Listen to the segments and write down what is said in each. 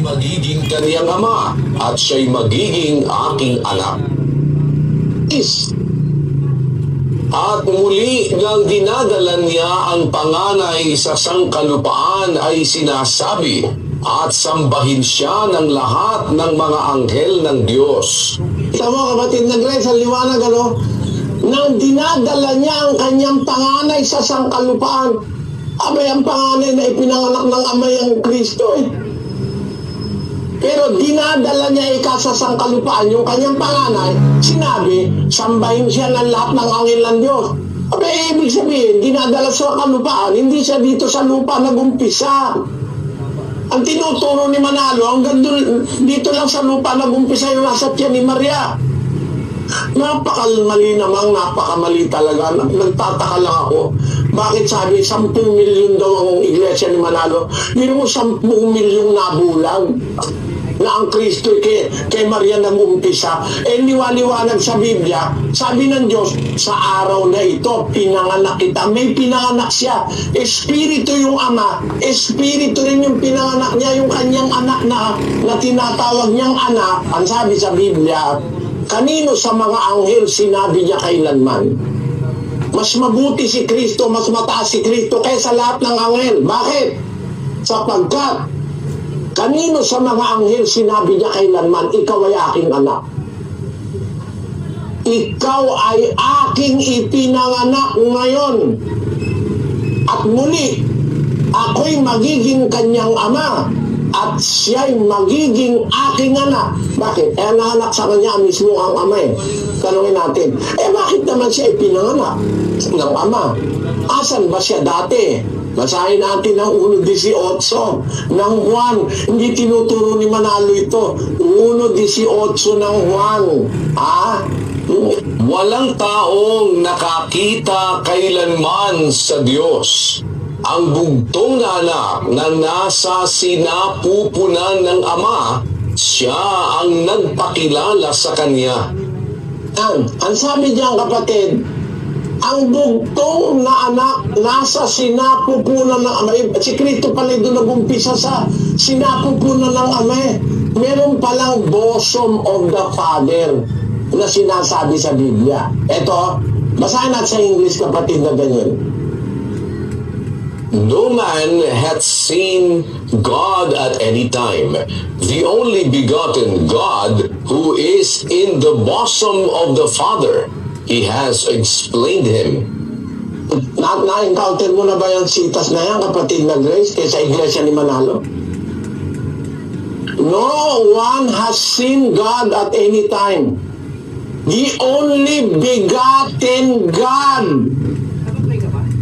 magiging kaniyang ama at siya'y magiging aking anak. At muli ngang dinadala niya ang panganay sa sangkalupaan ay sinasabi at sambahin siya ng lahat ng mga anghel ng Diyos. Tama kapatid na Grace, ang liwanag nang dinadala niya ang kanyang panganay sa sangkalupaan. Abay, ang panganay na ipinanganak ng amay ang Kristo Pero dinadala niya sa sangkalupaan yung kanyang panganay, sinabi, sambahin siya ng lahat ng anghel ng Diyos. Abay, ibig sabihin, dinadala sa kalupaan, hindi siya dito sa lupa nag-umpisa. Ang tinuturo ni Manalo, hanggang dito lang sa lupa nag-umpisa yung nasa tiyan ni Maria. Napakamali namang, napakamali talaga. Nagtataka lang ako. Bakit sabi, 10 milyon daw ang iglesia ni Manalo? Hindi mo 10 milyong nabulag na ang Kristo kay Maria nag-umpisa. Liwaliwanag sa Biblia, sabi ng Diyos, sa araw na ito, pinanganak kita. May pinanganak siya. Espiritu yung ama, espiritu rin yung pinanganak niya, yung kanyang anak na tinatawag niyang anak. Ang sabi sa Biblia, kanino sa mga anghel sinabi niya kailanman? Mas mabuti si Kristo, mas mataas si Kristo kaysa lahat ng anghel. Bakit? Sapagkat kanino sa mga anghel sinabi niya kailanman, ikaw ay aking anak. Ikaw ay aking ipinanganak ngayon. At muli, ako'y magiging kanyang ama at siya'y magiging aking anak. Bakit? Nanganak sa kanya mismo ang ama Tanungin natin, bakit naman siya ipinanganak ng ama? Asan ba siya dati? Basahin natin ang 1.18 ng Juan. Hindi tinuturo ni Manalo ito. 1.18 ng Juan. Walang taong nakakita kailanman sa Diyos. Ang bugtong na anak na nasa sinapupunan ng Ama, siya ang nagpakilala sa Kanya. Ang sabi diyan kapatid, ang bugtong na anak nasa sinapupunan ng Ama. Si Kristo pala doon nag-umpisa sa sinapupunan ng Ama. Meron palang bosom of the Father na sinasabi sa Biblia. Ito, basahin natin sa English kapatid na ganyan. No man hath seen God at any time. The only begotten God who is in the bosom of the Father, He has explained Him. Na-encounter mo na ba yung sitas na yan, kapatid na Grace, kaysa iglesia ni Manalo? No one has seen God at any time. The only begotten God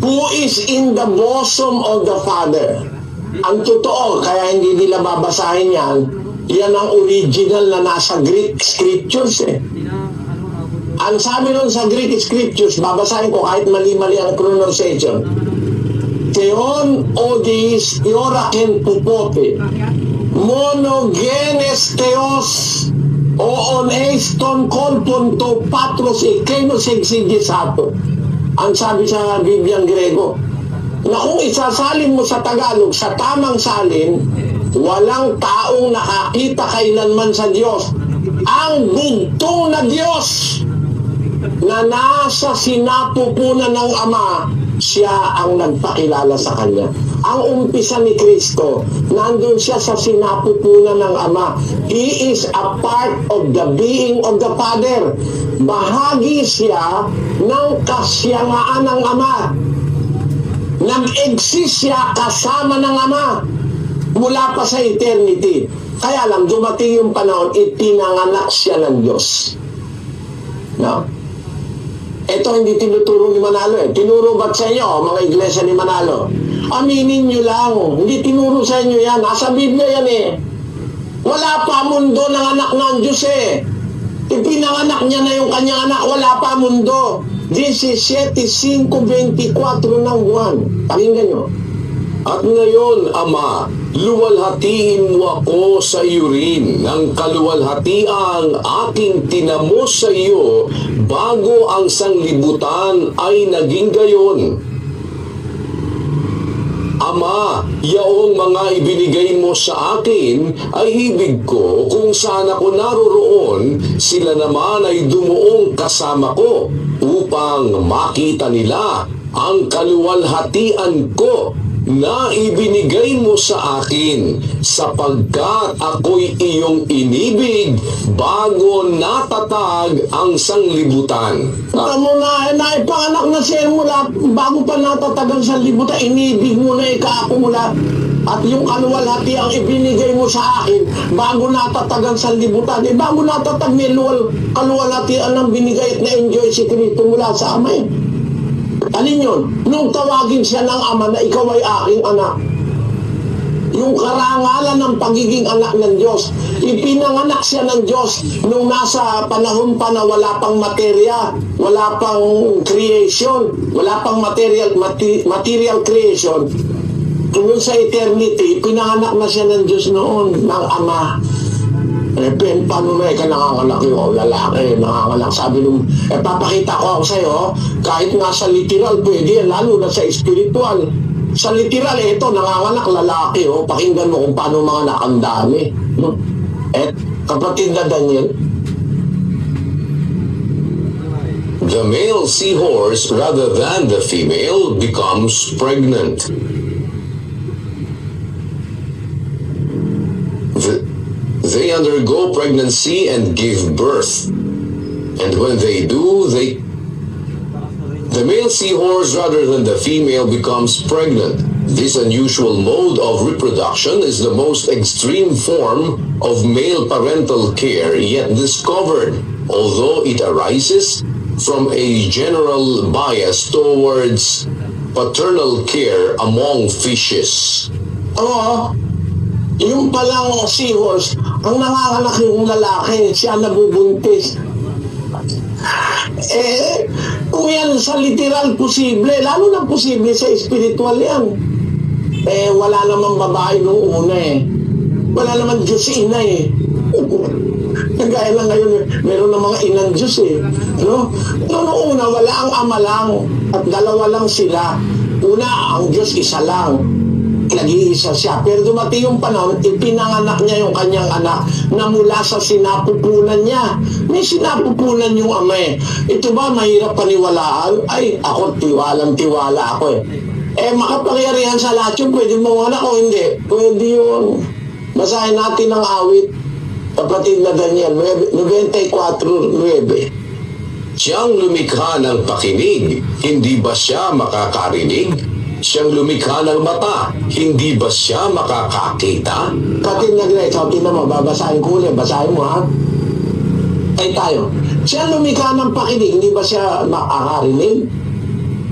who is in the bosom of the Father. Ang totoo, kaya hindi nila babasahin yan, yan ang original na nasa Greek scriptures Ang sabi nun sa Greek scriptures, babasahin ko kahit mali-mali ang pronunciation. Theon odis ioraken pupote, monogenes theos, oon eiston kolponto patros ekenos exegesato. Ang sabi sa Bibliang Grego, na kung isasalin mo sa Tagalog, sa tamang salin, walang taong nakakita kailanman sa Diyos. Ang bugtong na Diyos na nasa sinapupunan ng Ama, siya ang nagpakilala sa Kanya. Ang umpisa ni Kristo, nandun siya sa sinapupunan ng Ama. He is a part of the being of the Father. Bahagi siya ng kasyangaan ng Ama. Nag-exist siya kasama ng Ama mula pa sa eternity. Kaya lang, dumating yung panahon, ipinanganak siya ng Diyos. No? Ito hindi tinuturo ni Manalo Tinuro ba't sa inyo, mga iglesia ni Manalo? Aminin nyo lang. Hindi tinuro sa inyo yan. Nasa Biblia yan Wala pa mundo ng anak ng Diyos Ipinanganak niya na yung kanyang anak. Wala pa mundo. 17:5:24 ng Juan. Pakinggan nyo. At ngayon, Ama, luwalhatiin mo ako sa iyo rin ng kaluwalhatiang aking tinamo sa iyo bago ang sanglibutan ay naging gayon. Ama, yaong mga ibinigay mo sa akin ay ibig ko kung saan ako naroroon, sila naman ay dumuong kasama ko upang makita nila ang kaluwalhatian ko na ibinigay mo sa akin sapagkat ako'y iyong inibig bago natatag ang sanglibutan. Tamo na, naipanganak na siya mula bago pa natatagal sa libutan, inibig mo na ikaako mula. At yung kaluwalhati ang ibinigay mo sa akin bago natatagan sa libutan. Bago natatag may kaluwalhati ang binigay at na-enjoy si Kristo mula sa Ama. Alin yun? Nung tawagin siya ng Ama na ikaw ay aking anak. Yung karangalan ng pagiging anak ng Diyos. Ipinanganak siya ng Diyos nung nasa panahon pa na wala pang materya, wala pang creation, wala pang material creation. Tungkol sa eternity, pinanganak na siya ng Diyos noon, ng Ama. Paano na ka nanganganak yung lalaki, nanganganak. Sabi nung, papakita ko ako sa'yo, kahit nga sa literal, pwede yan, lalo na sa spiritual. Sa literal, ito, nanganganak lalaki, pakinggan mo kung paano mga nakandami. Kapatid na Daniel, The male seahorse rather than the female becomes pregnant. They undergo pregnancy and give birth. And when they do, the male seahorse rather than the female becomes pregnant. This unusual mode of reproduction is the most extreme form of male parental care yet discovered, although it arises from a general bias towards paternal care among fishes. yung palang seahorse, ang nanganganak yung lalaki, siya nabubuntis. Kung yan sa literal posible, lalo na posible sa spiritual yan. Wala namang babae nung una Wala namang Diyos ina Kagaya lang ngayon, meron na mga inang Diyos no? Noong una, wala ang Ama lang at dalawa lang sila. Una, ang Diyos isa lang. Nag-iisa siya. Pero dumating yung panahon, ipinanganak niya yung kanyang anak na mula sa sinapupunan niya. May sinapupunan yung Ama Ito ba mahirap paniwalaan? Ay, ako tiwalang-tiwala ako makapangyarihan sa lahat yun. Pwede mo anak o hindi? Pwede yun. Basahin natin ang awit. Kapatid na Daniel, 94:9. Siyang lumikha ng pakinig, hindi ba siya makakarinig? Siyang lumikha ng mata, hindi ba siya makakakita? Kapatid na Grace, tingnan mo, babasahin ko ulit. Basahin mo tayo. Siyang lumikha ng pakinig, hindi ba siya makakarinig?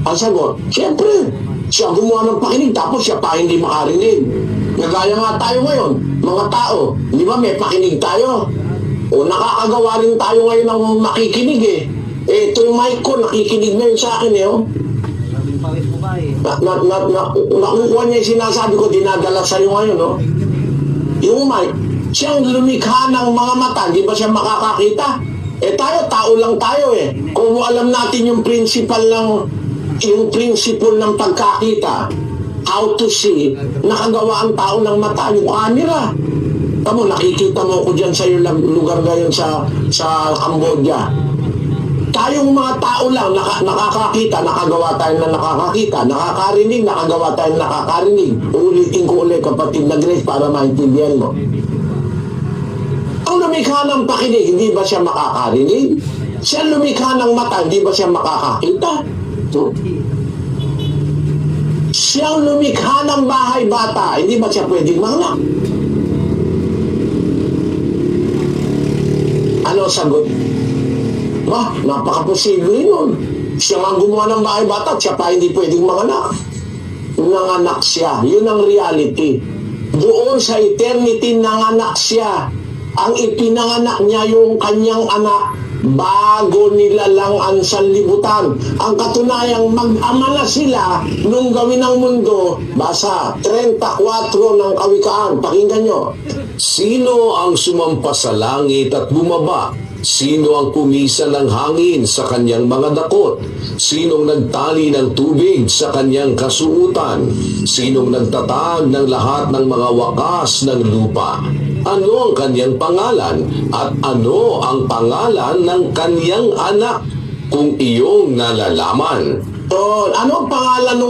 Ang sagot, siyempre, siya gumawa ng pakinig, tapos siya pa hindi makarinig. Nagaya nga tayo ngayon, mga tao, di ba may pakinig tayo? O nakakagawa rin tayo ngayon ng makikinig Ito yung mic ko, nakikinig na yun sa akin nakukuha niya yung sinasabi ko, dinadala sa'yo ngayon Yung mic, siyang lumikha ng mga mata, di ba siya makakakita? Tayo, tao lang tayo Kung alam natin yung principle ng pagkakita, how to see, nakagawa ang tao ng mata, yung camera. Tamo, nakikita mo ko dyan sa lugar ngayon sa Cambodia. Tayong mga tao lang, nakakakita, nakagawa tayo na nakakakita, nakakarinig, nakagawa tayo na nakakarinig. Ulitin ko ulit, kapatid na Grace, para maintindihan mo. Ang lumikha ng pakinig, hindi ba siya makakarinig? Siya lumikha ng mata, hindi ba siya makakakita? Siyang lumikha ng bahay bata, hindi ba siya pwedeng manganak? Ano sagot? Napaka-posible nun. Siya nga gumawa ng bahay bata, siya pa hindi pwedeng manganak. Nanganak siya, yun ang reality. Doon sa eternity, nanganak siya. Ang ipinanganak niya yung kanyang anak bago nilalang ang sanlibutan. Ang katunayang mag-ama na sila nung gawin ng mundo. Basa 34 ng Kawikaan. Pakinggan nyo. Sino ang sumampa sa langit at bumaba Sino ang kumisa ng hangin sa kanyang mga dakot? Sinong nagtali ng tubig sa kanyang kasuutan? Sinong nagtatag ng lahat ng mga wakas ng lupa? Ano ang kanyang pangalan at ano ang pangalan ng kanyang anak? Kung iyong nalalaman. So, ano ang pangalan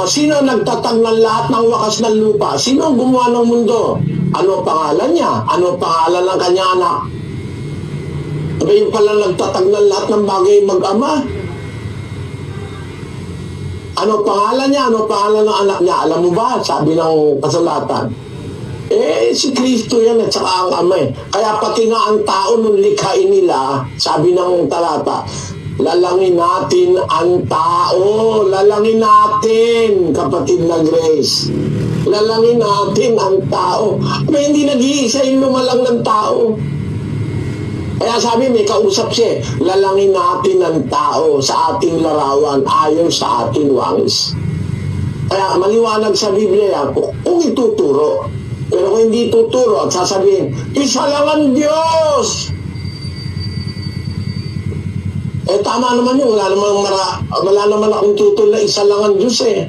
sino nagtatag ng lahat ng wakas ng lupa? Sino ang gumawa ng mundo? Ano ang pangalan niya? Ano ang pangalan ng kanyang anak? Aba, yung pala nagtatag ng lahat ng bagay mag-ama. Ano ang pangalan niya? Ano ang pangalan ng anak niya? Alam mo ba? Sabi ng kasulatan. Si Kristo yan at saka ang ama eh. Kaya pati nga ang tao nung likhain nila, sabi ng talata, lalangin natin ang tao. Lalangin natin, kapatid na Grace. Lalangin natin ang tao. May hindi nag-iisa yung lumalang ng tao. Kaya sabi, may kausap siya, lalangin natin ang tao sa ating larawan ayon sa ating wangis. Kaya maliwanag sa Biblia yan, kung ituturo. Pero kung hindi tuturo at sasabihin, isa lang ang Diyos! Tama naman yun. Wala naman akong tutol na isa lang ang Diyos eh.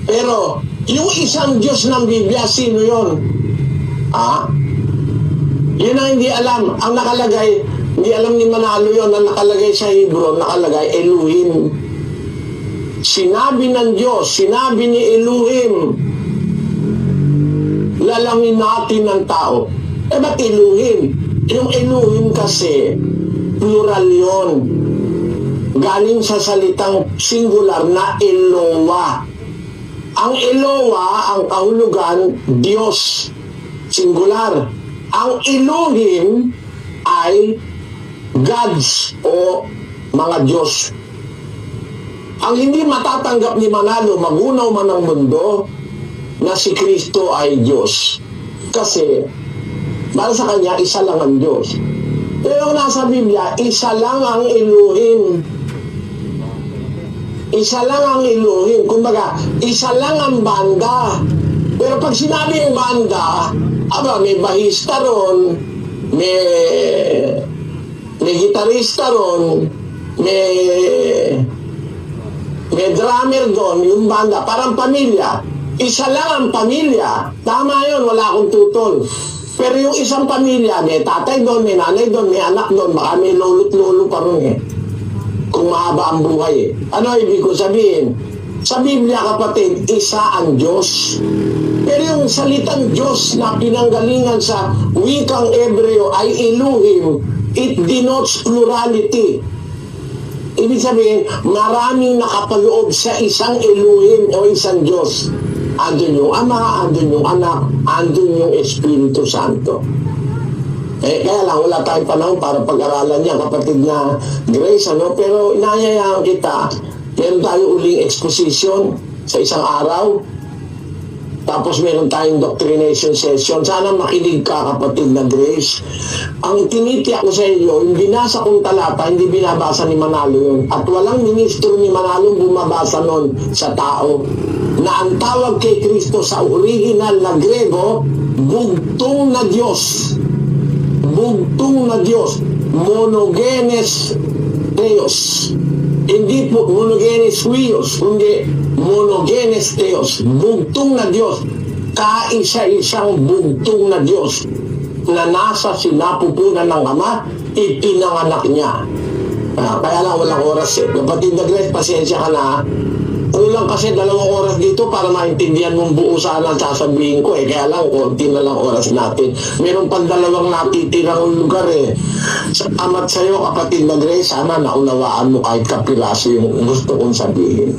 Pero, yung isang Diyos ng Biblia, sino yun? Yun ang hindi alam. Ang nakalagay, hindi alam ni Manalo yun, ang nakalagay sa Hebrew, nakalagay Elohim. Sinabi ng Diyos, sinabi ni Elohim, lalangin natin ang tao. Ba't Elohim? Yung Elohim kasi, plural yun. Galing sa salitang singular na Eloah. Ang Eloah, ang kahulugan, Diyos. Singular. Ang Elohim ay gods o mga Diyos. Ang hindi matatanggap ni Manalo, magunaw man ang mundo, na si Kristo ay Diyos. Kasi, para sa kanya, isa lang ang Diyos. Pero nasa Biblia, isa lang ang Elohim. Isa lang ang Elohim. Kumbaga, isa lang ang banda. Pero pag sinabi yung banda, may bahista ron, may gitarista ron, may drummer doon, yung banda, parang pamilya. Isa lang ang pamilya. Tama yun, wala akong tutol. Pero yung isang pamilya, may tatay doon, may nanay doon, may anak doon, baka may lolo't-lolo pa rin eh. Kung mahaba ang buhay eh. Ano ibig ko sabihin? Sa Biblia, kapatid, isa ang Diyos. Pero yung salitang Diyos na pinanggalingan sa wikang Ebreo ay Elohim. It denotes plurality. Ibig sabihin, maraming nakapaloob sa isang Elohim o isang Diyos. Andun yung Ama, andun yung Anak, andun yung Espiritu Santo. Kaya lang, wala tayong panahon para pag-aralan niya, kapatid na Grace, pero inayayaan kita, meron tayo uling exposition sa isang araw, tapos meron tayong doctrination session. Sana makinig ka, kapatid na Grace. Ang tinitiyak ko sa iyo, yung binasa kong talata, hindi binabasa ni Manalo yun. At walang ministro ni Manalo bumabasa nun sa tao. Na ang tawag kay Kristo sa original na Grego, bugtong na Diyos. Bugtong na Diyos. Monogenes Theos. Hindi po monogenes Huios, kundi monogenes Theos. Bugtong na Diyos. Kaisa-isang bugtong na Diyos na nasa sinapupunan ng Ama, ipinanganak niya. Kaya lang walang oras eh. Kapatid na Grace, pasensya ka na. Kulang kasi 2 oras dito para maintindihan mong buo sana ang sasabihin ko eh. Kaya lang, konti na lang oras natin. Meron pang 2 natitirang lugar eh. Salamat sa'yo, kapatid na Grace. Sana naunawaan mo kahit kapiraso yung gusto kong sabihin.